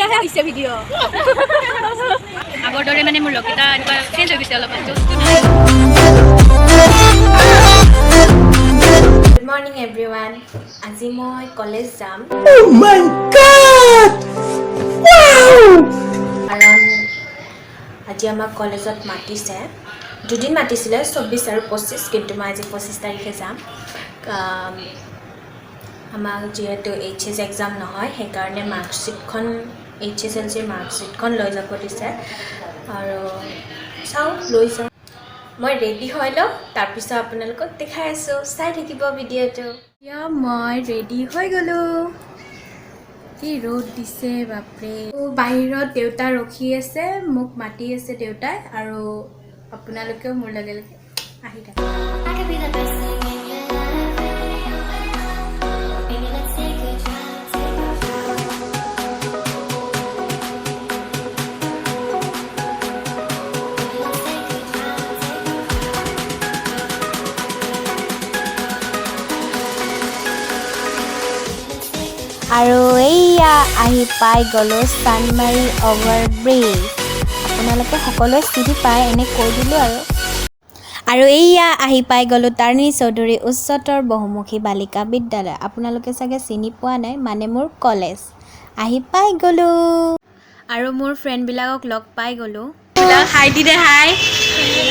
এতিয়াহে হৈছে ভিডিঅ' আগৰ দৰে মানে মোৰ লগকেইটা এনেকুৱা চেঞ্জ হৈ গৈছে অলপমান জোচটো নাই Good morning everyone. আজি মই কলেজ যাম। Oh my god! Wow! কাৰণ আজি আমাক কলেজত মাতিছে। দুদিন মাতিছিলে 24 আৰু 25 কিন্তু মই আজি 25 তাৰিখে যাম। আমাক যেহেতু এইচএছ এক্সাম নহয় সেইকাৰণে মাৰ্কশ্বিটখন এইচএছএলচি মাৰ্কশ্বিটখন লৈ যাব দিছে আৰু চাওঁ লৈ যাওঁ। মই ৰেডি হৈ লওঁ তাৰপিছত আপোনালোকক দেখাই আছোঁ চাই থাকিব ভিডিঅ'টো। এতিয়া মই ৰেডি হৈ গ'লোঁ। কি ৰ'দ দিছে বাপৰে। বাহিৰত দেউতা ৰখি আছে মোক মাতি আছে দেউতাই আৰু আপোনালোকেও মোৰ লগে লগে আহি থাকে। আৰু এইয়া আহি পাই গ'লোঁ চানমাৰী অভাৰ ব্ৰিজ। আপোনালোকে সকলোৱে চিনি পায় এনে কৈ দিলোঁ আৰু এইয়া আহি পাই গ'লোঁ তাৰিণী চৌধুৰী উচ্চতৰ বহুমুখী বালিকা বিদ্যালয়। আপোনালোকে চাগে চিনি পোৱা নাই মানে মোৰ কলেজ। আহি পাই গ'লোঁ আৰু মোৰ ফ্ৰেণ্ডবিলাকক লগ পাই গ'লোঁ। হাই দি দে হাই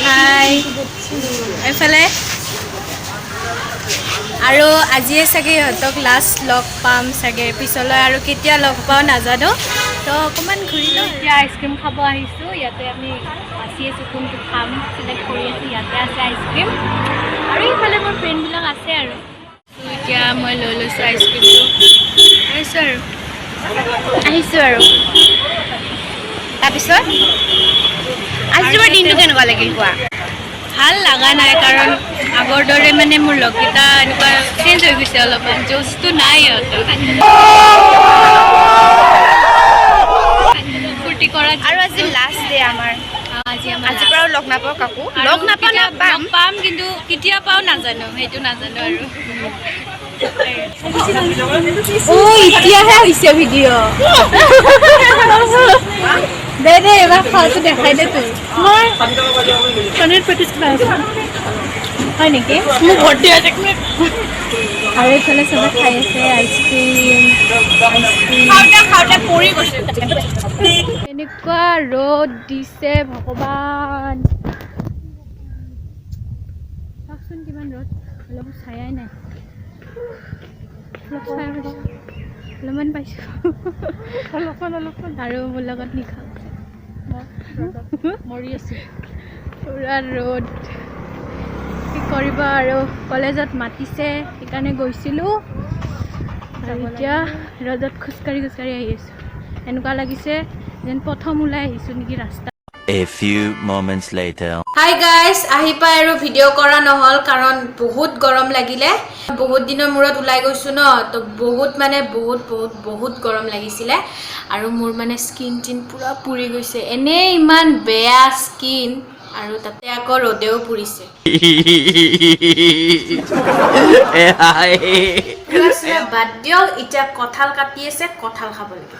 হাই এইফালে আৰু আজিয়ে চাগে ইহঁতক লাষ্ট লগ পাম চাগে পিছলৈ আৰু কেতিয়া লগ পাওঁ নাজানো তো অকণমান ঘূৰি লওঁ। এতিয়া আইচক্ৰীম খাব আহিছোঁ ইয়াতে আমি বাচি আছোঁ কোনটো খাম চিলেক্ট কৰি আছোঁ। ইয়াতে আছে আইচক্ৰীম আৰু এইফালে মোৰ ফ্ৰেণ্ডবিলাক আছে আৰু এতিয়া মই লৈ লৈছোঁ আইচক্ৰীমটো আহিছোঁ আৰু তাৰপিছত আজি তোমাৰ দিনটো কেনেকুৱা লাগিল কোৱা? ভাল লগা নাই কাৰণ আগৰ দৰে মানে মোৰ লগকেইটা এনেকুৱা চেঞ্জ হৈ গৈছে অলপমান জোচটো নাই সিহঁতৰ ফূৰ্তি কৰাত। আৰু আজি লাষ্ট ডে আমাৰ আজিৰ পৰাও লগ নাপাওঁ কাকো লগ পাম কিন্তু কেতিয়া পাওঁ নাজানো সেইটো নাজানো আৰু এতিয়াহে হৈছে ভিডিঅ' দে দে এবাৰ খোৱাটো দেখাই দে তোৰ মই পনীৰ পেটিছ খাই আছোঁ হয় নেকি মোক ভৰ্তি আছে আৰু এইফালে চবে খাই আছে আইচক্ৰীম খাওঁতে পৰি গৈছে। এনেকুৱা ৰ'দ দিছে ভগৱান চাওকচোন কিমান ৰ'দ অলপ চায়াই নাই অলপমান পাইছোঁ অলপমান আৰু মোৰ লগত নিখাওঁ মৰি আছোঁ পুৰা ৰ'দ কি কৰিব আৰু কলেজত মাতিছে সেইকাৰণে গৈছিলোঁ আৰু এতিয়া ৰ'দত খোজকাঢ়ি আহি আছোঁ এনেকুৱা লাগিছে যেন প্ৰথম ওলাই আহিছোঁ নেকি ৰাস্তা। A few moments later. Hi guys আহি পাই আৰু ভিডিঅ' কৰা নহ'ল কাৰণ বহুত গৰম লাগিলে। বহুত দিনৰ মূৰত ওলাই গৈছোঁ ন তো বহুত গৰম লাগিছিলে আৰু মোৰ মানে স্কিন টিন পুৰা পুৰি গৈছে এনেই ইমান বেয়া স্কিন আৰু তাতে আকৌ ৰ'দেও পুৰিছে। বাদ দিয়ক এতিয়া কঁঠাল কাটি আছে কঁঠাল খাব লাগে।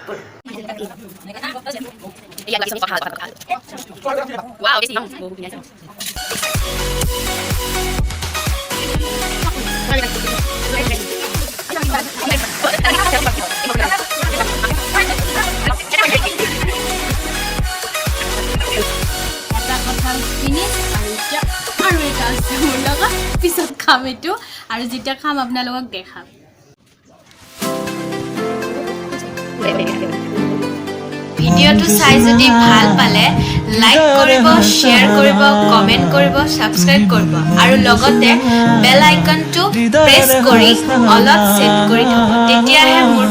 এটা কঁঠাল ফিনিছ আৰু এতিয়া আৰু এটা আছে মোৰ লগত পিছত খাম এইটো আৰু যেতিয়া খাম আপোনালোকক দেখাম। ভিডিঅ'টো চাই যদি ভাল পালে লাইক কৰিব শ্বেয়াৰ কৰিব কমেণ্ট কৰিব ছাবস্ক্ৰাইব কৰিব আৰু লগতে বেল আইকনটো প্ৰেছ কৰি অলপ ছেট কৰি থ'ব তেতিয়াহে মোৰ